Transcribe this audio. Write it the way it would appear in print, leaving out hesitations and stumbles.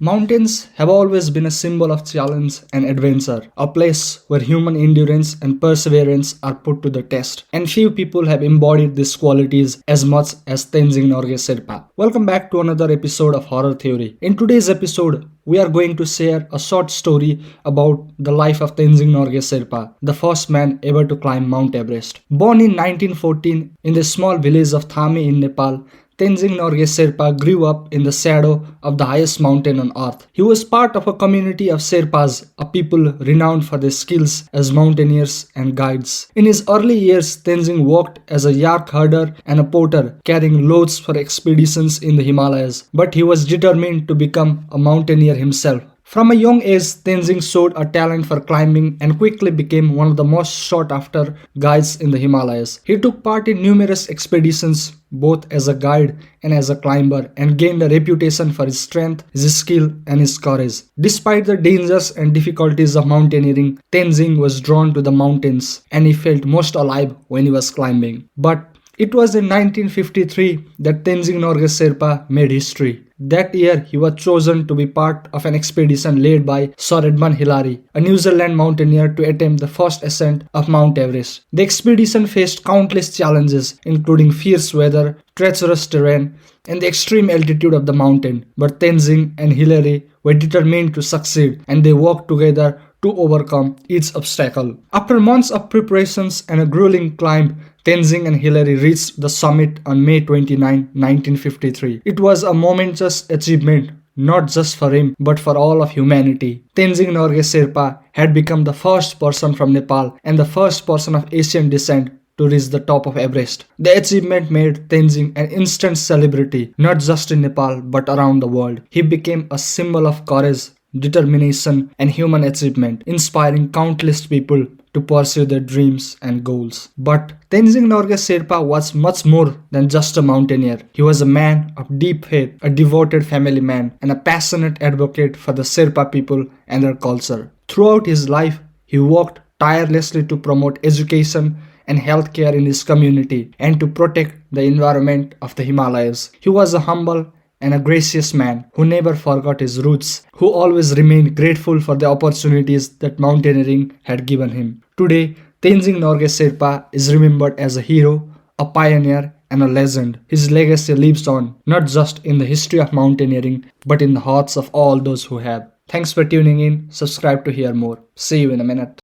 Mountains have always been a symbol of challenge and adventure, a place where human endurance and perseverance are put to the test. And few people have embodied these qualities as much as Tenzing Norgay Sherpa. Welcome back to another episode of Horror Theory. In today's episode, we are going to share a short story about the life of Tenzing Norgay Sherpa, the first man ever to climb Mount Everest. Born in 1914 in the small village of Thame in Nepal, Tenzing Norgay Sherpa grew up in the shadow of the highest mountain on earth. He was part of a community of Sherpas, a people renowned for their skills as mountaineers and guides. In his early years, Tenzing worked as a yak herder and a porter, carrying loads for expeditions in the Himalayas. But he was determined to become a mountaineer himself. From a young age, Tenzing showed a talent for climbing and quickly became one of the most sought-after guides in the Himalayas. He took part in numerous expeditions, both as a guide and as a climber, and gained a reputation for his strength, his skill, and his courage. Despite the dangers and difficulties of mountaineering, Tenzing was drawn to the mountains, and he felt most alive when he was climbing. But it was in 1953 that Tenzing Norgay Sherpa made history. That year, he was chosen to be part of an expedition led by Sir Edmund Hillary, a New Zealand mountaineer, to attempt the first ascent of Mount Everest. The expedition faced countless challenges, including fierce weather, treacherous terrain, and the extreme altitude of the mountain. But Tenzing and Hillary were determined to succeed, and they worked together to overcome each obstacle. After months of preparations and a grueling climb, Tenzing and Hillary reached the summit on May 29, 1953. It was a momentous achievement, not just for him, but for all of humanity. Tenzing Norgay Sherpa had become the first person from Nepal and the first person of Asian descent to reach the top of Everest. The achievement made Tenzing an instant celebrity, not just in Nepal, but around the world. He became a symbol of courage, determination, and human achievement, inspiring countless people to pursue their dreams and goals. But Tenzing Norgay Sherpa was much more than just a mountaineer. He was a man of deep faith, a devoted family man, and a passionate advocate for the Sherpa people and their culture. Throughout his life, he worked tirelessly to promote education and healthcare in his community and to protect the environment of the Himalayas. He was a humble and a gracious man who never forgot his roots, who always remained grateful for the opportunities that mountaineering had given him. Today, Tenzing Norgay Sherpa is remembered as a hero, a pioneer, and a legend. His legacy lives on, not just in the history of mountaineering, but in the hearts of all those who have. Thanks for tuning in. Subscribe to hear more. See you in a minute.